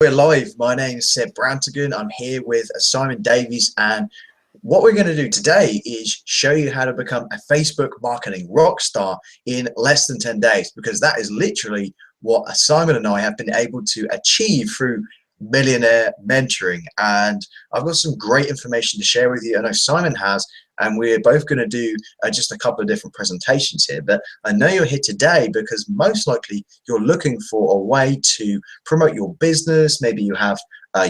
We're live. My name is Seb.Brantigan. I'm here with Simon Davies, and what we're going to do today is show you how to become a Facebook marketing rock star in less than 10 days, because that is literally what Simon and I have been able to achieve through millionaire mentoring. And I've got some great information to share with you. I know Simon has, and we're both going to do just a couple of different presentations here. But I know you're here today because most likely you're looking for a way to promote your business. Maybe you have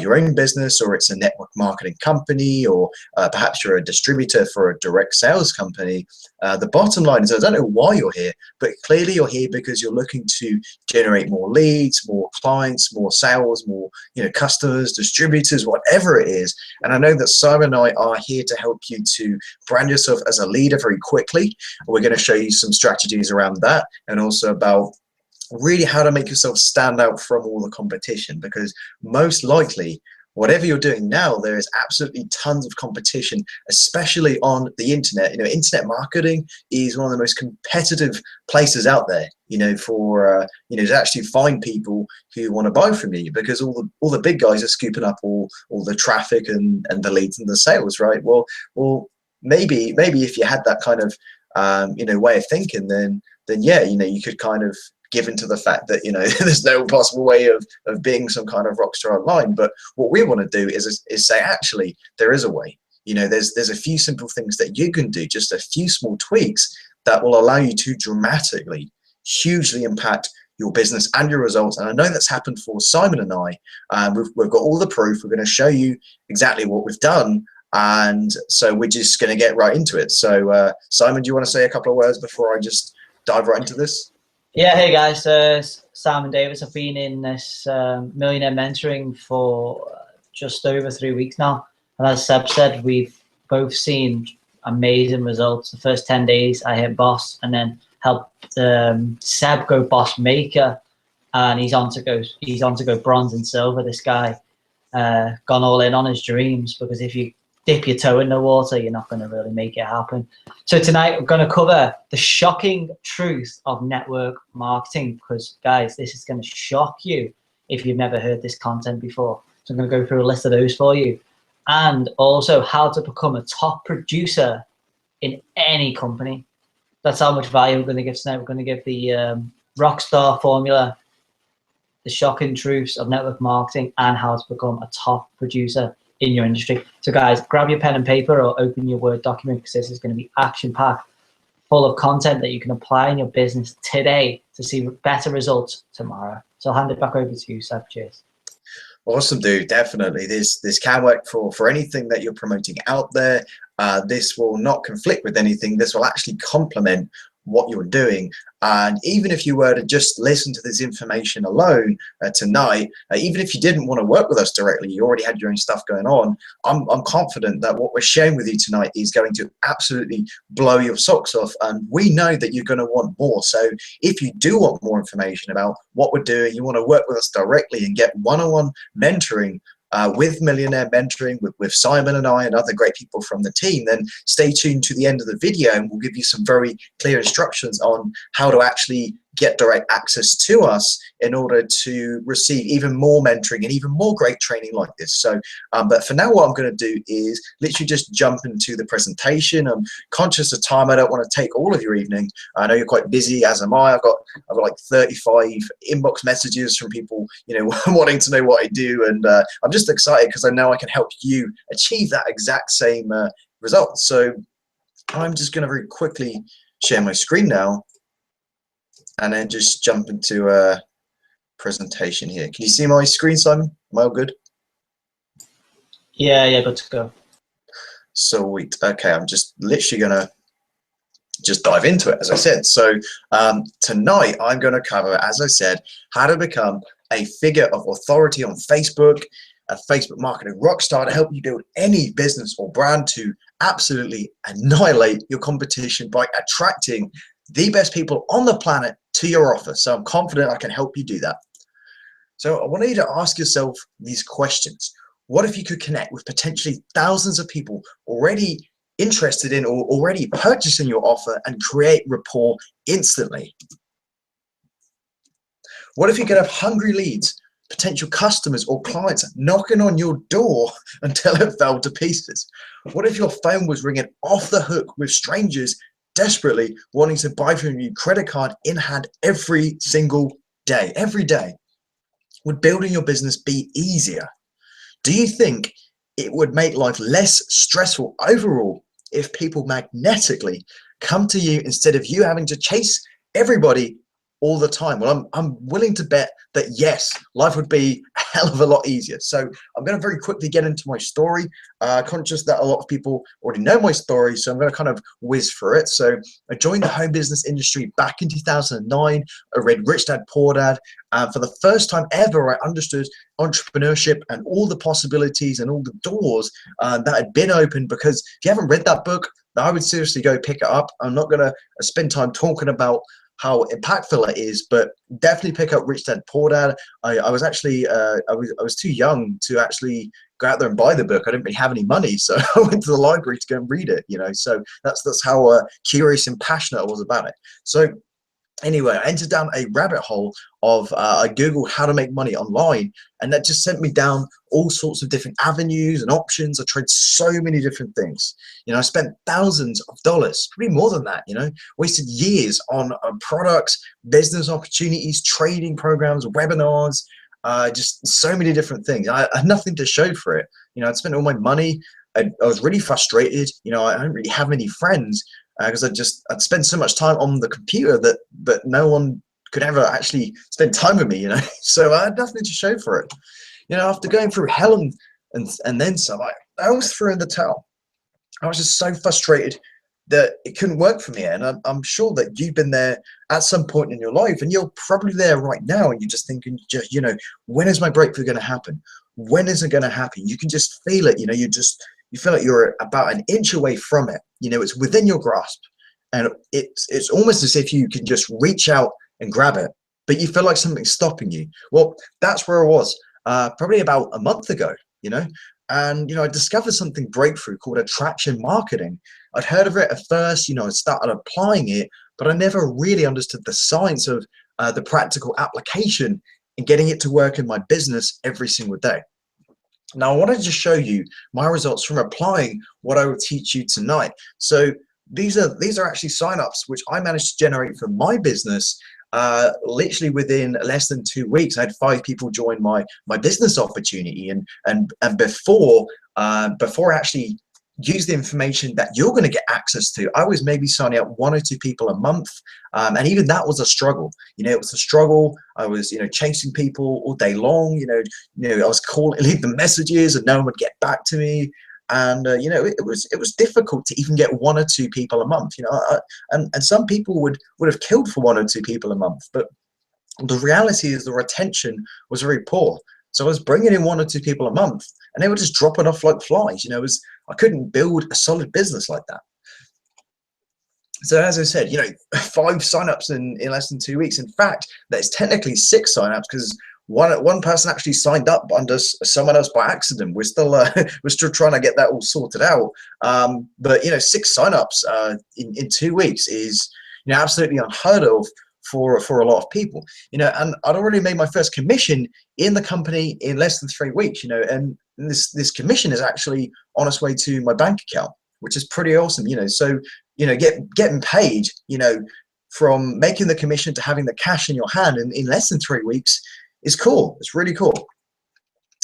your own business, or it's a network marketing company, or perhaps you're a distributor for a direct sales company. The bottom line is, I don't know why you're here, but clearly you're here because you're looking to generate more leads, more clients, more sales, more customers, distributors, whatever it is. And I know that Simon and I are here to help you to brand yourself as a leader very quickly. We're going to show you some strategies around that, and also about really how to make yourself stand out from all the competition, because most likely whatever you're doing now, there is absolutely tons of competition, especially on the internet. Internet marketing is one of the most competitive places out there, for to actually find people who want to buy from you, because all the big guys are scooping up all the traffic and the leads and the sales, right? Well, maybe if you had that kind of way of thinking, then yeah, you could kind of give into the fact that there's no possible way of being some kind of rock star online. But what we want to do is say, actually, there is a way. There's a few simple things that you can do, just a few small tweaks that will allow you to dramatically, hugely impact your business and your results. And I know that's happened for Simon and I. We've got all the proof. We're going to show you exactly what we've done. And so we're just going to get right into it. So Simon, do you want to say a couple of words before I just dive right into this? Yeah, hey guys, Simon Davis. I've been in this millionaire mentoring for just over 3 weeks now. And as Seb said, we've both seen amazing results. The first 10 days I hit boss, and then helped Seb go boss maker. And he's on to go bronze and silver. This guy gone all in on his dreams, because if you dip your toe in the water, you're not going to really make it happen. So tonight we're going to cover the shocking truth of network marketing, because guys, this is going to shock you if you've never heard this content before. So I'm going to go through a list of those for you, and also how to become a top producer in any company. That's how much value we're going to give tonight. We're going to give the Rockstar formula, the shocking truths of network marketing, and how to become a top producer in your industry. So guys, grab your pen and paper or open your Word document, because this is going to be action-packed, full of content that you can apply in your business today to see better results tomorrow. So I'll hand it back over to you, Seb. Cheers. Awesome, dude. Definitely. This can work for anything that you're promoting out there. This will not conflict with anything. This will actually complement what you're doing. And even if you were to just listen to this information alone tonight, even if you didn't want to work with us directly, you already had your own stuff going on, I'm confident that what we're sharing with you tonight is going to absolutely blow your socks off. And we know that you're going to want more. So if you do want more information about what we're doing, you want to work with us directly and get one-on-one mentoring with Millionaire Mentoring, with Simon and I and other great people from the team, then stay tuned to the end of the video, and we'll give you some very clear instructions on how to actually get direct access to us in order to receive even more mentoring and even more great training like this. So, but for now, what I'm going to do is literally just jump into the presentation. I'm conscious of time. I don't want to take all of your evening. I know you're quite busy, as am I. I've got like 35 inbox messages from people, wanting to know what I do, and I'm just excited because I know I can help you achieve that exact same result. So I'm just going to very quickly share my screen now, and then just jump into a presentation here. Can you see my screen, Simon? Am I all good? Yeah, good to go. Sweet. Okay, I'm just literally gonna just dive into it, as I said. So tonight I'm gonna cover, as I said, how to become a figure of authority on Facebook, a Facebook marketing rock star, to help you build any business or brand to absolutely annihilate your competition by attracting the best people on the planet to your offer. So I'm confident I can help you do that. So I want you to ask yourself these questions. What if you could connect with potentially thousands of people already interested in or already purchasing your offer and create rapport instantly? What if you could have hungry leads potential customers or clients knocking on your door until it fell to pieces? What if your phone was ringing off the hook with strangers desperately wanting to buy from you, credit card in hand every single day, every day? Would building your business be easier? Do you think it would make life less stressful overall if people magnetically come to you instead of you having to chase everybody all the time? Well, I'm willing to bet that yes, life would be a hell of a lot easier. So I'm going to very quickly get into my story, conscious that a lot of people already know my story, so I'm going to kind of whiz through it. So I joined the home business industry back in 2009. I read Rich Dad Poor Dad, and for the first time ever, I understood entrepreneurship and all the possibilities and all the doors that had been opened. Because if you haven't read that book, I would seriously go pick it up. I'm not going to spend time talking about how impactful it is, but definitely pick up Rich Dad Poor Dad. I was actually I was too young to actually go out there and buy the book. I didn't really have any money, so I went to the library to go and read it. So that's how curious and passionate I was about it. So anyway, I entered down a rabbit hole of I googled how to make money online, and that just sent me down all sorts of different avenues and options. I tried so many different things. I spent thousands of dollars, probably more than that. Wasted years on products, business opportunities, trading programs, webinars, just so many different things. I had nothing to show for it. I'd spent all my money. I was really frustrated. I didn't really have any friends, because I'd spend so much time on the computer that no one could ever actually spend time with me, So I had nothing to show for it. After going through hell and then some, I was threw in the towel. I was just so frustrated that it couldn't work for me. And I'm sure that you've been there at some point in your life, and you're probably there right now, and you're just thinking, when is my breakthrough going to happen? When is it going to happen? You can just feel it. You feel like you're about an inch away from it. It's within your grasp, and it's almost as if you can just reach out and grab it, but you feel like something's stopping you. Well, that's where I was probably about a month ago, and I discovered something breakthrough called attraction marketing. I'd heard of it at first, I started applying it, but I never really understood the science of the practical application and getting it to work in my business every single day. Now, I want to just show you my results from applying what I will teach you tonight. So these are actually signups which I managed to generate for my business literally within less than 2 weeks. I had 5 people join my business opportunity, and before I actually use the information that you're going to get access to, I was maybe signing up 1 or 2 people a month, and even that was a struggle. It was a struggle. I was chasing people all day long. I was calling, leaving messages, and no one would get back to me. And it was difficult to even get 1 or 2 people a month. And some people would have killed for 1 or 2 people a month, but the reality is the retention was very poor. So I was bringing in 1 or 2 people a month, and they were just dropping off like flies. I couldn't build a solid business like that. So as I said, 5 signups in less than 2 weeks. In fact, there's technically 6 signups, because one person actually signed up under someone else by accident. We're still trying to get that all sorted out. But 6 signups in 2 weeks is absolutely unheard of for a lot of people. And I'd already made my first commission in the company in less than 3 weeks. And this commission is actually on its way to my bank account, which is pretty awesome. So getting paid from making the commission to having the cash in your hand in less than 3 weeks is cool. It's really cool.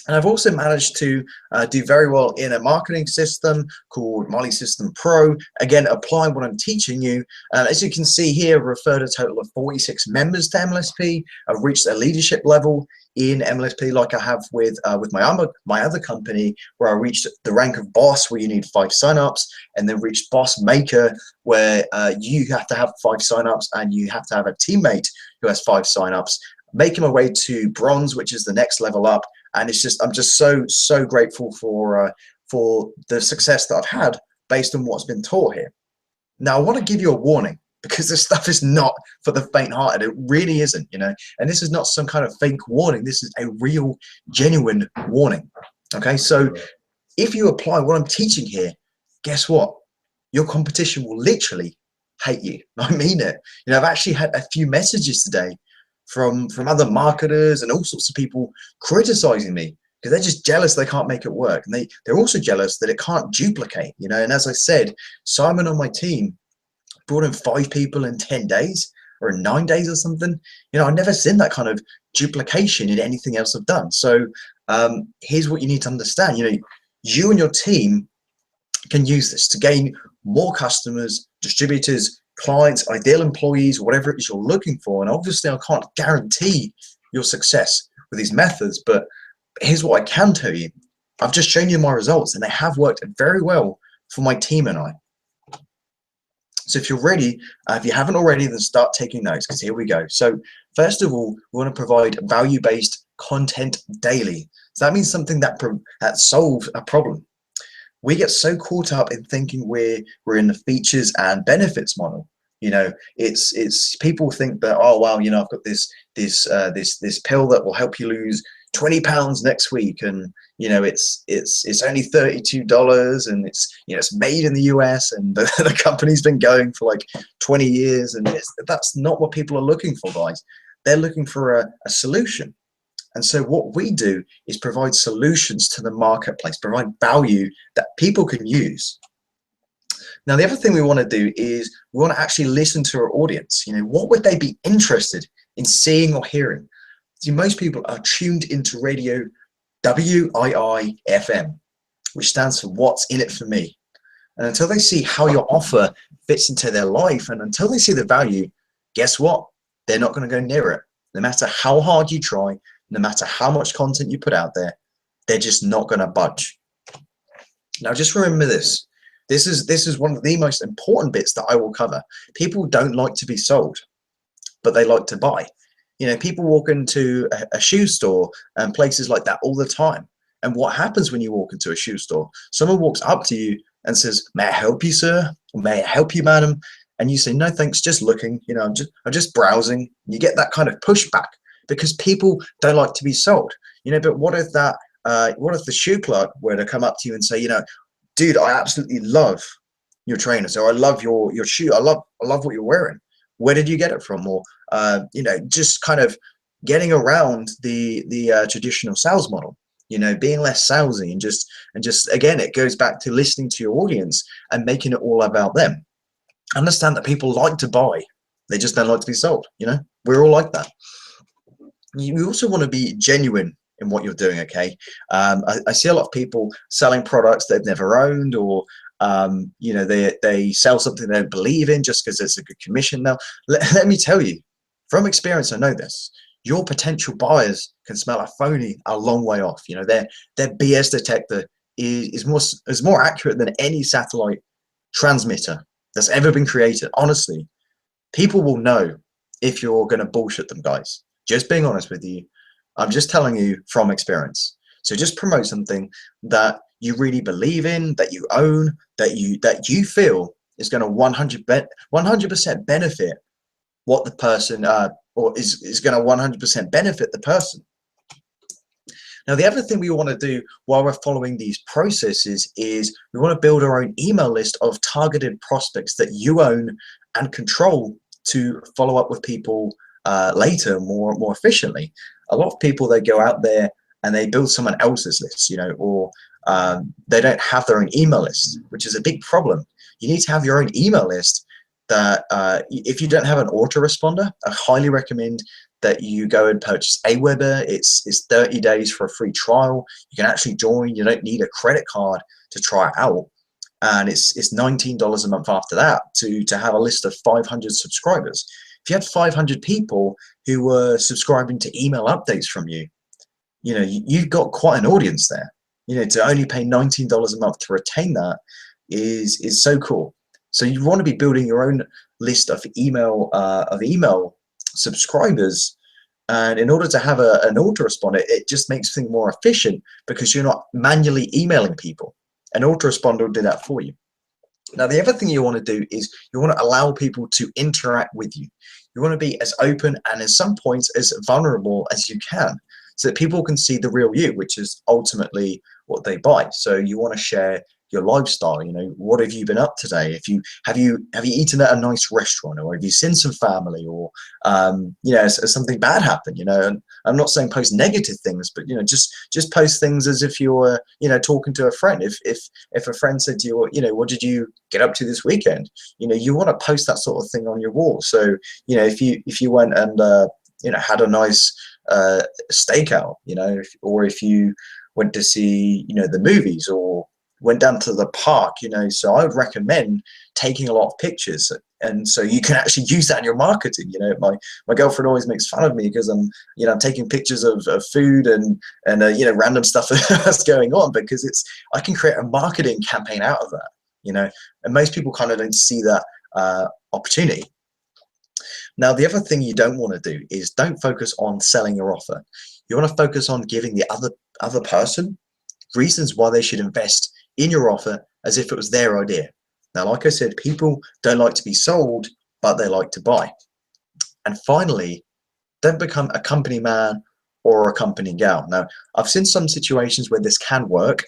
And I've also managed to do very well in a marketing system called Molly System Pro. Again, applying what I'm teaching you. As you can see here, I've referred a total of 46 members to MLSP. I've reached a leadership level in MLSP, like I have with my other company, where I reached the rank of boss, where you need 5 signups, and then reached boss maker, where you have to have 5 signups, and you have to have a teammate who has 5 signups. Making my way to bronze, which is the next level up. And I'm just so grateful for the success that I've had based on what's been taught here. Now, I want to give you a warning, because this stuff is not for the faint-hearted. It really isn't, and this is not some kind of fake warning. This is a real, genuine warning. Okay, so if you apply what I'm teaching here, guess what? Your competition will literally hate you. I mean it. I've actually had a few messages today from other marketers and all sorts of people criticizing me because they're just jealous they can't make it work, and they're also jealous that it can't duplicate, you know. And as I said, Simon on my team brought in 5 people in 10 days or in 9 days or something. You know, I've never seen that kind of duplication in anything else I've done. So here's what you need to understand. You know, you and your team can use this to gain more customers, distributors, clients, ideal employees, whatever it is you're looking for. And obviously I can't guarantee your success with these methods, but here's what I can tell you. I've just shown you my results and they have worked very well for my team and I. So if you're ready, if you haven't already, then start taking notes, because here we go. So first of all, we want to provide value-based content daily. So that means something that solves a problem. We get so caught up in thinking we're in the features and benefits model. You know, it's people think that, oh wow, you know, I've got this pill that will help you lose 20 pounds next week, and you know it's only $32, and it's, you know, it's made in the US, and the company's been going for like 20 years, and that's not what people are looking for, guys. They're looking for a solution. And so what we do is provide solutions to the marketplace, provide value that people can use. Now, the other thing we want to do is we want to actually listen to our audience. You know, what would they be interested in seeing or hearing? See, most people are tuned into radio WIIFM, which stands for What's in it for me. And until they see how your offer fits into their life, and until they see the value, guess what? They're not going to go near it. No matter how hard you try, no matter how much content you put out there, they're just not going to budge. Now, just remember this. This is one of the most important bits that I will cover. People don't like to be sold, but they like to buy. You know, people walk into a shoe store and places like that all the time. And what happens when you walk into a shoe store? Someone walks up to you and says, "May I help you, sir? Or may I help you, madam?" And you say, "No, thanks, just looking. You know, I'm just browsing." You get that kind of pushback because people don't like to be sold. You know, but what if the shoe clerk were to come up to you and say, you know, "Dude, I absolutely love your trainers, or I love your shoe. I love what you're wearing. Where did you get it from?" Or you know, just kind of getting around the traditional sales model. You know, being less salesy, and just again, it goes back to listening to your audience and making it all about them. Understand that people like to buy, they just don't like to be sold. You know, we're all like that. You also want to be genuine in what you're doing. Okay, I see a lot of people selling products they've never owned, or you know, they sell something they don't believe in just because it's a good commission. Now, let me tell you, from experience, I know this. Your potential buyers can smell a phony a long way off. You know, their BS detector is more accurate than any satellite transmitter that's ever been created. Honestly, people will know if you're going to bullshit them, guys. Just being honest with you. I'm just telling you from experience. So just promote something that you really believe in, that you own, that you feel is going to 100% benefit what the person, or is going to 100% benefit the person. Now, the other thing we want to do while we're following these processes is we want to build our own email list of targeted prospects that you own and control to follow up with people later more efficiently. A lot of people, they go out there and they build someone else's list, you know, or they don't have their own email list, which is a big problem. You need to have your own email list that if you don't have an autoresponder, I highly recommend that you go and purchase Aweber. It's 30 days for a free trial. You can actually join. You don't need a credit card to try it out. And it's $19 a month after that to have a list of 500 subscribers. If you had 500 people who were subscribing to email updates from you, you know, you've got quite an audience there. You know, to only pay $19 a month to retain that is so cool. So you want to be building your own list of email subscribers, and in order to have an autoresponder, it just makes things more efficient because you're not manually emailing people. An autoresponder will do that for you. Now, the other thing you want to do is you want to allow people to interact with you. You want to be as open and at some points as vulnerable as you can, so that people can see the real you, which is ultimately what they buy. So you want to share your lifestyle. You know, what have you been up today? If you have you eaten at a nice restaurant, or have you seen some family, or you know, has something bad happened? You know, and I'm not saying post negative things, but you know, just post things as if you're you know, talking to a friend. If a friend said to you, you know, what did you get up to this weekend? You know, you want to post that sort of thing on your wall. So you know, if you went and you know, had a nice stakeout, you know, or if you went to see, you know, the movies, or went down to the park, you know, so I would recommend taking a lot of pictures, and so you can actually use that in your marketing. You know, my girlfriend always makes fun of me because I'm, you know, I'm taking pictures of food and you know, random stuff that's going on, because I can create a marketing campaign out of that, you know, and most people kind of don't see that opportunity. Now, the other thing you don't want to do is don't focus on selling your offer. You want to focus on giving the other person reasons why they should invest in your offer as if it was their idea. Now, like I said, people don't like to be sold, but they like to buy. And finally, don't become a company man or a company gal. Now, I've seen some situations where this can work,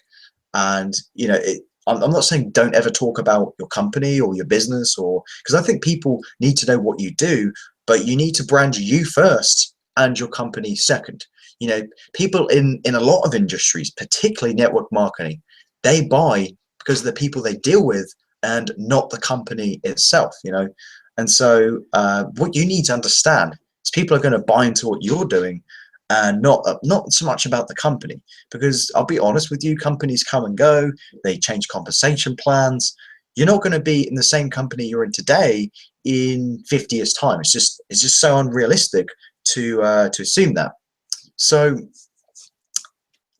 and you know, I'm not saying don't ever talk about your company or your business, or because I think people need to know what you do, but you need to brand you first and your company second. You know, people in a lot of industries, particularly network marketing, they buy because of the people they deal with and not the company itself, you know. And so what you need to understand is people are going to buy into what you're doing, and not so much about the company, because I'll be honest with you, companies come and go, they change compensation plans. You're not going to be in the same company you're in today in 50 years time. It's just so unrealistic to assume that. So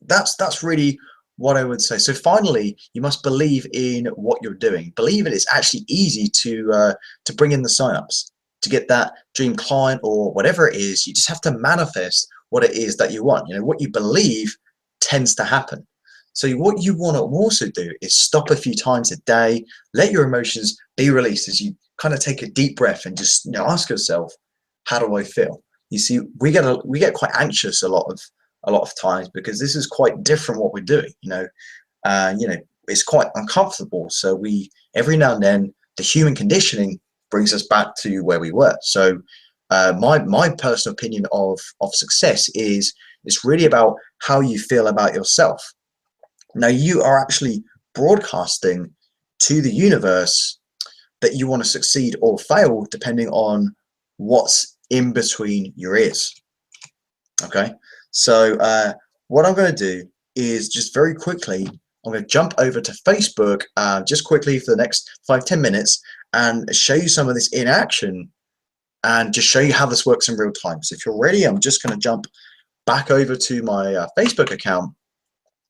that's really what I would say. So finally, you must believe in what you're doing. Believe it. It's actually easy to bring in the signups, to get that dream client or whatever it is. You just have to manifest what it is that you want. You know, what you believe tends to happen. So what you want to also do is stop a few times a day, let your emotions be released as you kind of take a deep breath and just, you know, ask yourself, how do I feel? You see, we get quite anxious a lot of times because this is quite different what we're doing. You know, it's quite uncomfortable. So every now and then the human conditioning brings us back to where we were. So my personal opinion of success is it's really about how you feel about yourself. Now you are actually broadcasting to the universe that you want to succeed or fail depending on what's in between your ears. Okay, so what I'm going to do is just very quickly, I'm going to jump over to Facebook just quickly for the next 5-10 minutes and show you some of this in action and just show you how this works in real time. So if you're ready, I'm just going to jump back over to my Facebook account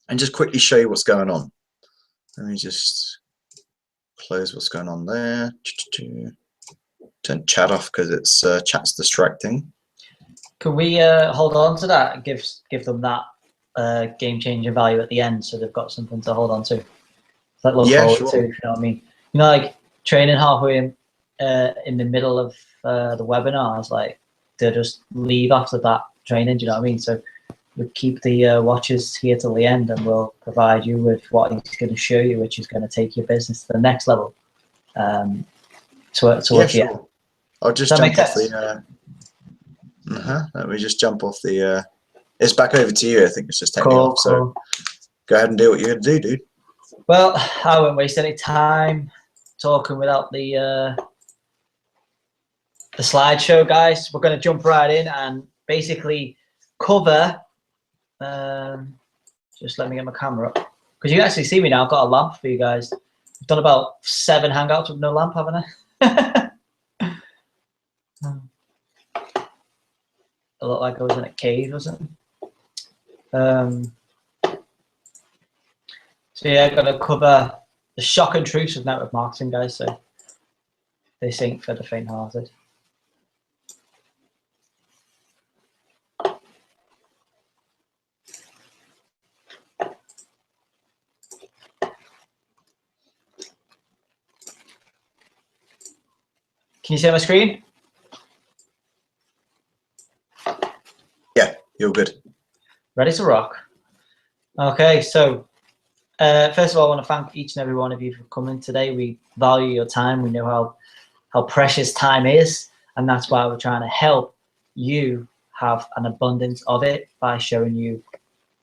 and just quickly show you what's going on. Let me just close what's going on there. Turn chat off because it's chat's distracting. Can we hold on to that and give them that game-changing value at the end, so they've got something to hold on to? That look forward to, if you know what I mean. You know, like training halfway in the middle of the webinar, is like they'll just leave after that training. Do you know what I mean? So we keep the watchers here till the end, and we'll provide you with what he's going to show you, which is going to take your business to the next level. Towards yeah, the sure. end. I'll just jump off the. Let me just jump off the. It's back over to you. I think it's just taking off. So go ahead and do what you're going to do, dude. Well, I won't waste any time talking without the slideshow, guys. We're going to jump right in and basically cover. Just let me get my camera up, because you can actually see me now. I've got a lamp for you guys. I've done about 7 hangouts with no lamp, haven't I? It looked like I was in a cave or something. So yeah, I've got to cover the shock and truths of network marketing, guys. So this ain't for the faint-hearted. Can you see my screen? Yeah, you're good. Ready to rock. Okay, so First of all, I want to thank each and every one of you for coming today. We value your time. We know how precious time is, and that's why we're trying to help you have an abundance of it by showing you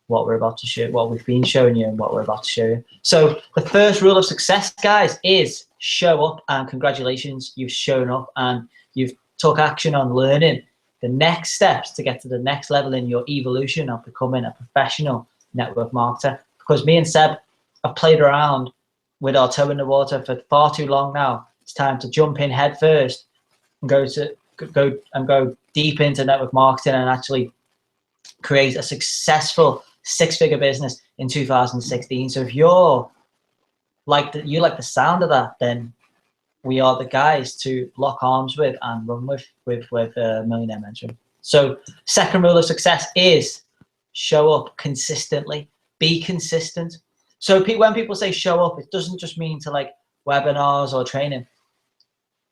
what we're about to show, what we've been showing you, and what we're about to show you. So the first rule of success, guys, is show up, and congratulations, you've shown up and you've took action on learning the next steps to get to the next level in your evolution of becoming a professional network marketer. Because me and Seb have played around with our toe in the water for far too long now. It's time to jump in head first and go deep into network marketing and actually create a successful six-figure business in 2016. So if you like the sound of that, then we are the guys to lock arms with and run with Millionaire Mentoring. So second rule of success is show up consistently. Be consistent. So when people say show up, it doesn't just mean to like webinars or training.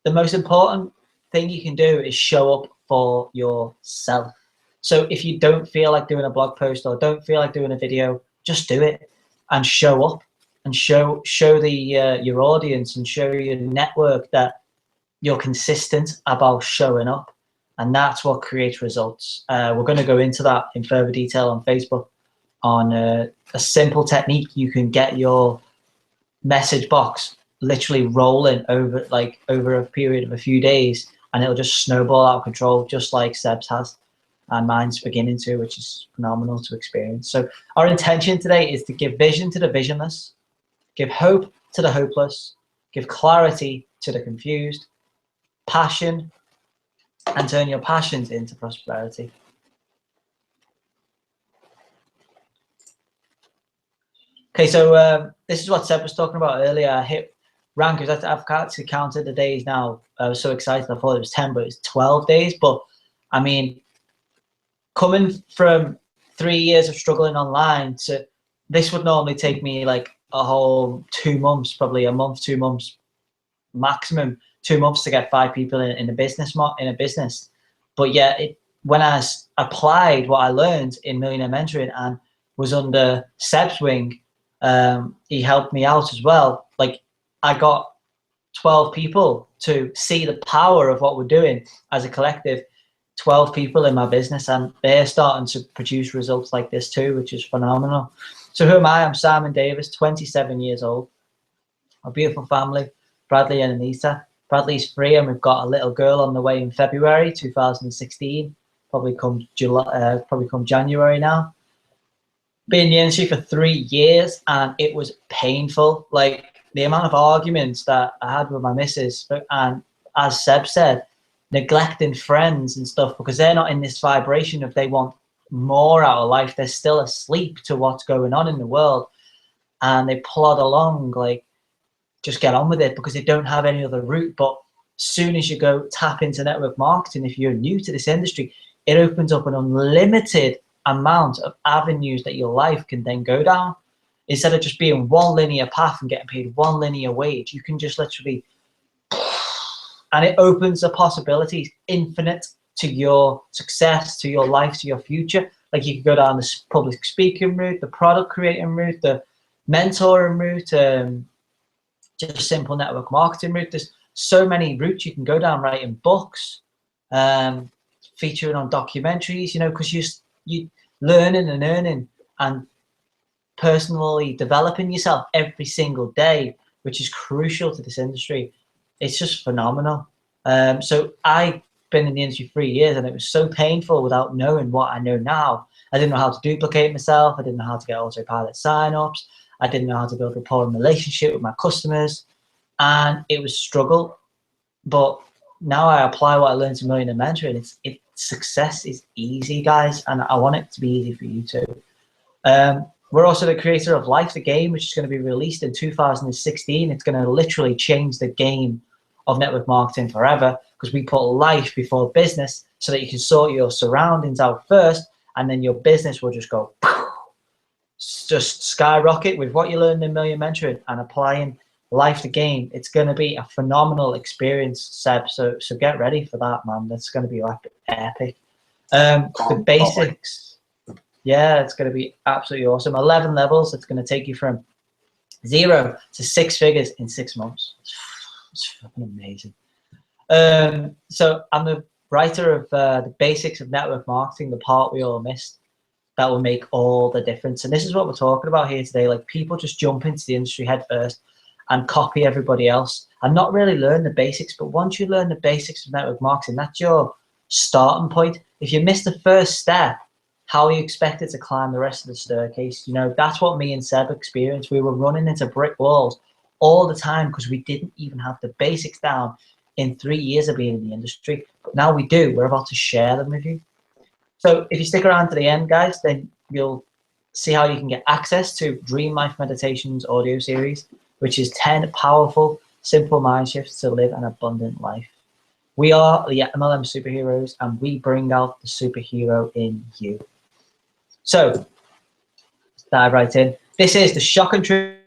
The most important thing you can do is show up for yourself. So if you don't feel like doing a blog post or don't feel like doing a video, just do it and show up and show your audience and show your network that you're consistent about showing up, and that's what creates results. We're going to go into that in further detail on Facebook on a simple technique. You can get your message box literally rolling over a period of a few days, and it'll just snowball out of control, just like Seb's has. And mine's beginning to, which is phenomenal to experience. So our intention today is to give vision to the visionless, give hope to the hopeless, give clarity to the confused, passion, and turn your passions into prosperity. Okay, so this is what Seb was talking about earlier. I hit rank because I've actually counted the days now. I was so excited. I thought it was 10, but it's 12 days. But I mean, coming from 3 years of struggling online to this would normally take me like a whole 2 months, probably a month, 2 months, maximum 2 months to get 5 people in a business. But yeah, when I applied what I learned in Millionaire Mentoring and was under Seb's wing, he helped me out as well. Like I got 12 people to see the power of what we're doing as a collective. 12 people in my business, and they're starting to produce results like this too, which is phenomenal. So who am I? I'm Simon Davis, 27 years old, a beautiful family, Bradley and Anita. Bradley's 3 and we've got a little girl on the way in February 2016, probably come January now. Been in the industry for 3 years and it was painful. Like the amount of arguments that I had with my missus, and as Seb said, neglecting friends and stuff because they're not in this vibration of they want more out of life. They're still asleep to what's going on in the world, and they plod along like just get on with it because they don't have any other route. But as soon as you go tap into network marketing, if you're new to this industry, it opens up an unlimited amount of avenues that your life can then go down. Instead of just being one linear path and getting paid one linear wage, you can just literally, and it opens the possibilities infinite to your success, to your life, to your future. Like you could go down the public speaking route, the product creating route, the mentoring route, just simple network marketing route. There's so many routes you can go down, writing books, featuring on documentaries, you know, because you learning and earning and personally developing yourself every single day, which is crucial to this industry. It's just phenomenal. So I've been in the industry 3 years and it was so painful without knowing what I know now. I didn't know how to duplicate myself. I didn't know how to get autopilot sign-ups. I didn't know how to build rapport and relationship with my customers. And it was struggle. But now I apply what I learned in Millionaire Mentoring. Success is easy, guys. And I want it to be easy for you too. We're also the creator of Life the Game, which is going to be released in 2016. It's going to literally change the game of network marketing forever because we put life before business so that you can sort your surroundings out first and then your business will just go just skyrocket with what you learned in Millionaire Mentoring and applying Life the Game. It's going to be a phenomenal experience, Seb. So get ready for that, man. That's going to be like epic. The basics. Yeah, it's going to be absolutely awesome. 11 levels. It's going to take you from 0 to 6 figures in 6 months. It's fucking amazing. So I'm the writer of the basics of network marketing, the part we all missed that will make all the difference. And this is what we're talking about here today. Like, people just jump into the industry head first and copy everybody else and not really learn the basics. But once you learn the basics of network marketing, that's your starting point. If you miss the first step, how are you expected to climb the rest of the staircase? You know, that's what me and Seb experienced. We were running into brick walls all the time because we didn't even have the basics down in 3 years of being in the industry. But now we do. We're about to share them with you. So if you stick around to the end, guys, then you'll see how you can get access to Dream Life Meditations audio series, which is 10 powerful, simple mind shifts to live an abundant life. We are the MLM superheroes, and we bring out the superhero in you. So let's dive right in. This is the shock and truth.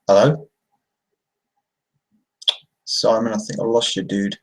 Hello? Simon, I think I lost you, dude.